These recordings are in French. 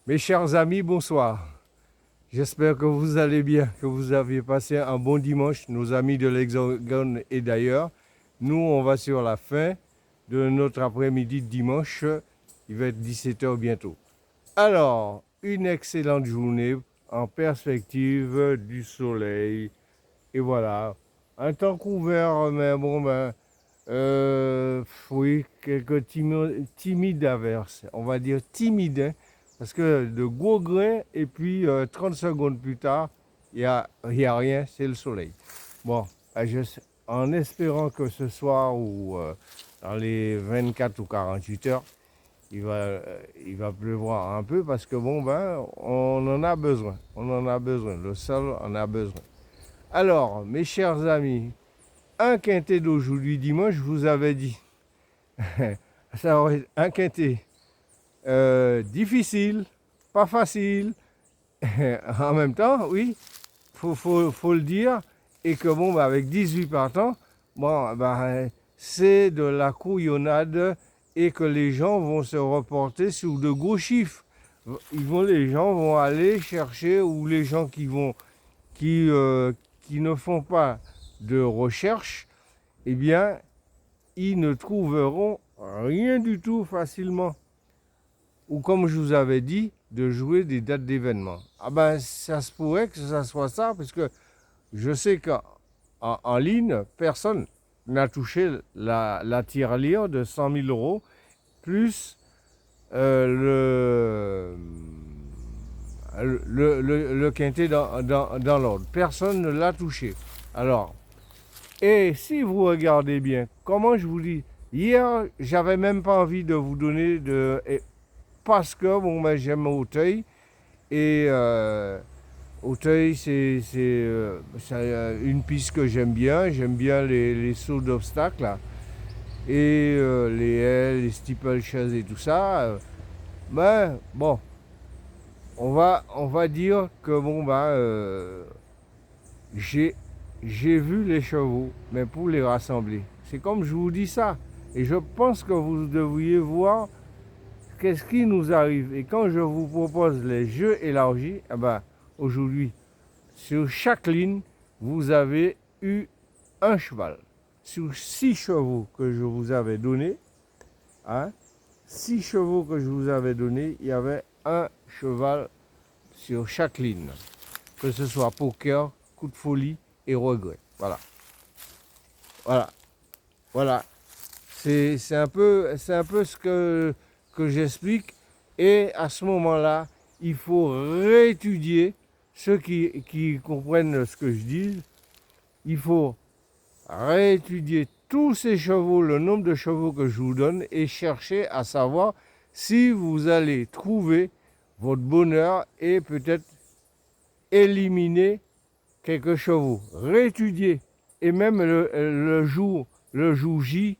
Mes chers amis, bonsoir. J'espère que vous allez bien, que vous avez passé un bon dimanche, nos amis de l'Hexagone et d'ailleurs. Nous, on va sur la fin de notre après-midi de dimanche. Il va être 17h bientôt. Alors, une excellente journée en perspective du soleil. Et voilà, un temps couvert, mais bon, oui, quelques timides averses. On va dire timides, hein, parce que de gros grains, et puis 30 secondes plus tard, il y a rien, c'est le soleil. Bon, en espérant que ce soir ou dans les 24 ou 48 heures, il va pleuvoir un peu parce que bon, on en a besoin. On en a besoin. Le sol en a besoin. Alors, mes chers amis, un quintet d'aujourd'hui dimanche, je vous avais dit. Ça aurait été un quintet difficile, pas facile, en même temps, oui, faut le dire, et que bon, avec 18 partants, bon, c'est de la couillonnade et que les gens vont se reporter sur de gros chiffres. Les gens vont aller chercher, ou les gens qui ne font pas de recherche, eh bien, ils ne trouveront rien du tout facilement. Ou comme je vous avais dit, de jouer des dates d'événements. Ah ben, ça se pourrait que ça soit ça, parce que je sais qu'en ligne, personne n'a touché la tirelire de 100 000 euros, plus le quintet dans l'ordre. Personne ne l'a touché. Alors, et si vous regardez bien, comment je vous dis, hier, j'avais même pas envie de vous donner parce que bon, j'aime Auteuil et Auteuil, c'est une piste que j'aime bien. J'aime bien les sauts d'obstacles là, et les haies, les steeplechase et tout ça. Mais bon, on va dire que bon, j'ai vu les chevaux, mais pour les rassembler. C'est comme je vous dis ça. Et je pense que vous devriez voir qu'est-ce qui nous arrive. Et quand je vous propose les jeux élargis, aujourd'hui, sur chaque ligne, vous avez eu un cheval. Sur 6 chevaux que je vous avais donnés, hein, 6 chevaux que je vous avais donnés, il y avait un cheval sur chaque ligne. Que ce soit poker, coup de folie et regret. Voilà. Voilà. Voilà. C'est un peu ce que j'explique. Et à ce moment-là, il faut réétudier ceux qui comprennent ce que je dis. Il faut réétudier tous ces chevaux, le nombre de chevaux que je vous donne, et chercher à savoir si vous allez trouver votre bonheur et peut-être éliminer quelques chevaux. Réétudier. Et même le jour J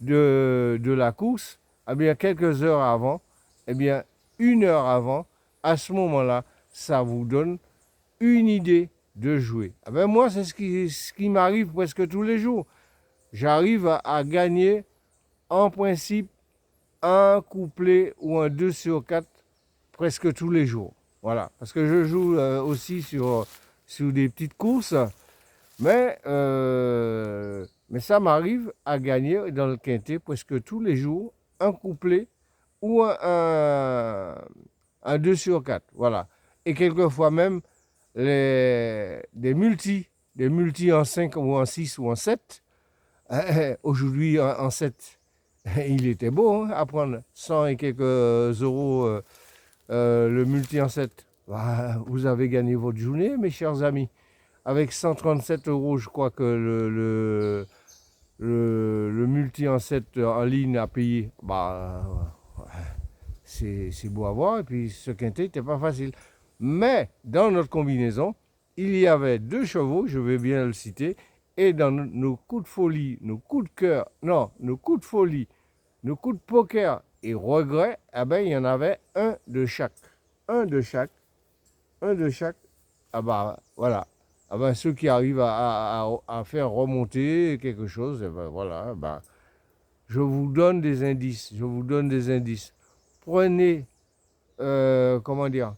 de la course, eh bien, quelques heures avant, eh bien, une heure avant, à ce moment-là, ça vous donne une idée de jouer. Eh bien, moi, c'est ce qui m'arrive presque tous les jours. J'arrive à gagner, en principe, un couplet ou un 2 sur 4 presque tous les jours. Voilà. Parce que je joue aussi sur des petites courses. Mais ça m'arrive à gagner dans le quintet presque tous les jours un couplet ou un 2 sur 4. Voilà. Et quelquefois même des multis en 5 ou en 6 ou en 7. Aujourd'hui, en 7, il était beau hein, à prendre 100 et quelques euros le multi en 7. Vous avez gagné votre journée, mes chers amis. Avec 137 euros, je crois que le multi en 7 en ligne à payer, c'est beau à voir. Et puis ce quintet n'était pas facile. Mais dans notre combinaison, il y avait 2 chevaux, je vais bien le citer, et dans nos coups de folie, nos coups de cœur, non, nos coups de folie, nos coups de poker et regrets, il y en avait un de chaque. Un de chaque. Un de chaque. Voilà. Ceux qui arrivent à faire remonter quelque chose, voilà, je vous donne des indices. Je vous donne des indices. Prenez comment dire,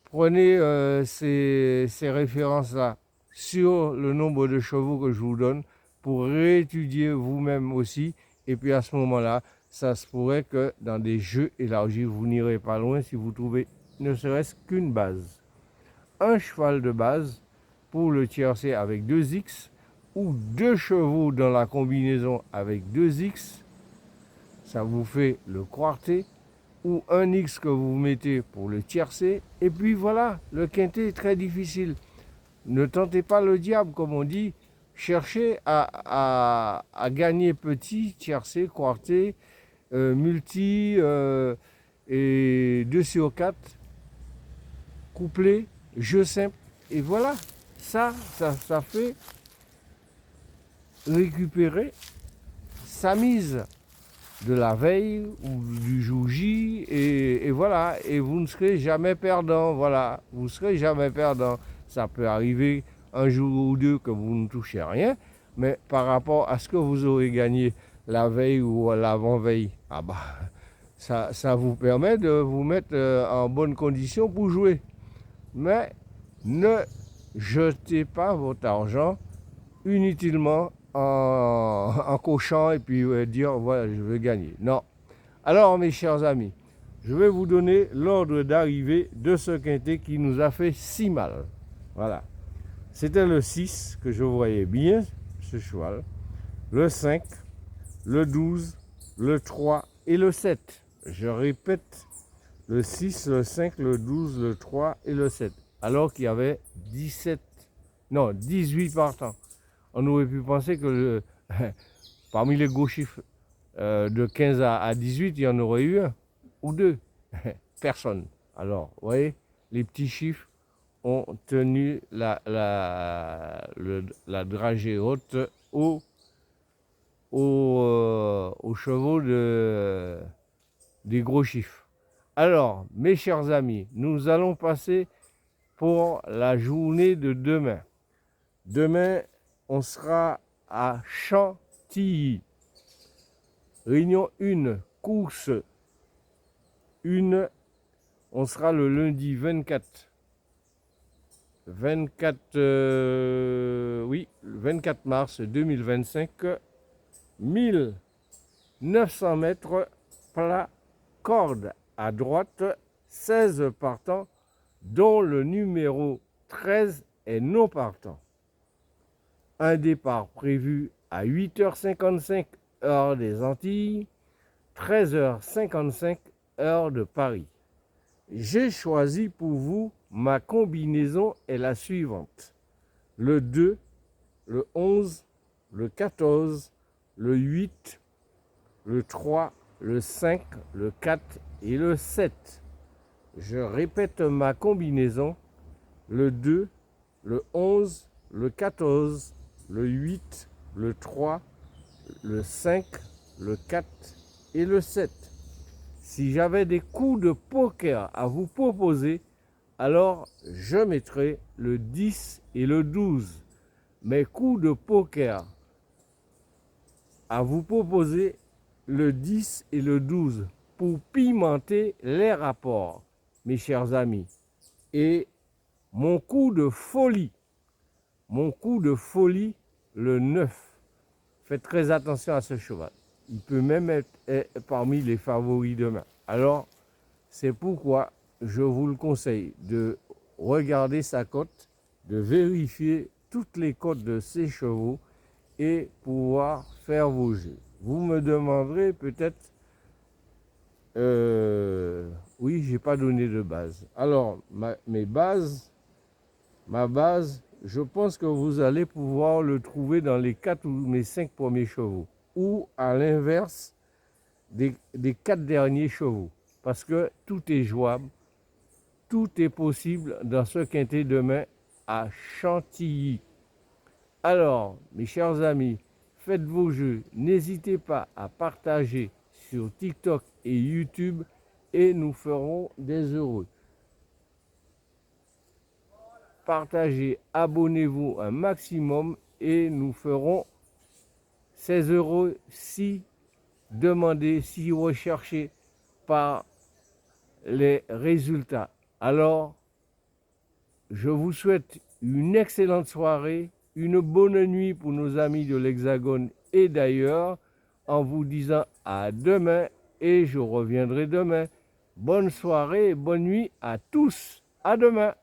prenez ces références-là sur le nombre de chevaux que je vous donne pour réétudier vous-même aussi. Et puis à ce moment-là, ça se pourrait que dans des jeux élargis, vous n'irez pas loin si vous trouvez ne serait-ce qu'une base. Un cheval de base pour le tiercé avec 2X ou 2 chevaux dans la combinaison avec 2X, ça vous fait le quarté, ou un X que vous mettez pour le tiercé, et puis voilà, le quintet est très difficile. Ne tentez pas le diable, comme on dit, cherchez à gagner petit, tiercé, quarté, multi, et 2 sur 4, couplé, jeu simple, et voilà, ça fait récupérer sa mise de la veille ou du jour J, et voilà, et vous ne serez jamais perdant, voilà, vous ne serez jamais perdant. Ça peut arriver un jour ou deux que vous ne touchez rien, mais par rapport à ce que vous aurez gagné la veille ou à l'avant-veille, ah bah, ça vous permet de vous mettre en bonne condition pour jouer. Mais ne jetez pas votre argent inutilement en cochant et puis dire voilà, je veux gagner. Non. Alors, mes chers amis, je vais vous donner l'ordre d'arrivée de ce quintet qui nous a fait si mal. Voilà. C'était le 6 que je voyais bien, ce cheval, le 5, le 12, le 3 et le 7. Je répète, le 6, le 5, le 12, le 3 et le 7. Alors qu'il y avait 18 partants. On aurait pu penser que parmi les gros chiffres de 15 à 18, il y en aurait eu un ou deux. Personne. Alors, vous voyez, les petits chiffres ont tenu la dragée haute aux chevaux des gros chiffres. Alors, mes chers amis, nous allons passer pour la journée de demain. Demain, on sera à Chantilly. Réunion 1, course 1, on sera le lundi 24 mars 2025, 1900 mètres, plat, corde à droite, 16 partants, dont le numéro 13 est non partant. Un départ prévu à 8h55 heure des Antilles, 13h55 heure de Paris. J'ai choisi pour vous, ma combinaison est la suivante. Le 2, le 11, le 14, le 8, le 3, le 5, le 4 et le 7. Je répète ma combinaison. Le 2, le 11, le 14, le 8, le 3, le 5, le 4 et le 7. Si j'avais des coups de poker à vous proposer, alors je mettrais le 10 et le 12. Mes coups de poker à vous proposer, le 10 et le 12, pour pimenter les rapports, mes chers amis. Et mon coup de folie, le 9. Faites très attention à ce cheval. Il peut même être parmi les favoris demain. Alors, c'est pourquoi je vous le conseille de regarder sa cote, de vérifier toutes les cotes de ces chevaux et pouvoir faire vos jeux. Vous me demanderez peut-être, oui, j'ai pas donné de base. Alors, ma base, je pense que vous allez pouvoir le trouver dans les 4 ou mes 5 premiers chevaux, ou à l'inverse des 4 derniers chevaux, parce que tout est jouable, tout est possible dans ce quintet demain à Chantilly. Alors, mes chers amis, faites vos jeux, n'hésitez pas à partager sur TikTok et YouTube et nous ferons des heureux. Partagez, abonnez-vous un maximum et nous ferons 16 euros si demandé, si recherché par les résultats. Alors, je vous souhaite une excellente soirée, une bonne nuit pour nos amis de l'Hexagone et d'ailleurs, en vous disant à demain et je reviendrai demain. Bonne soirée et bonne nuit à tous. À demain.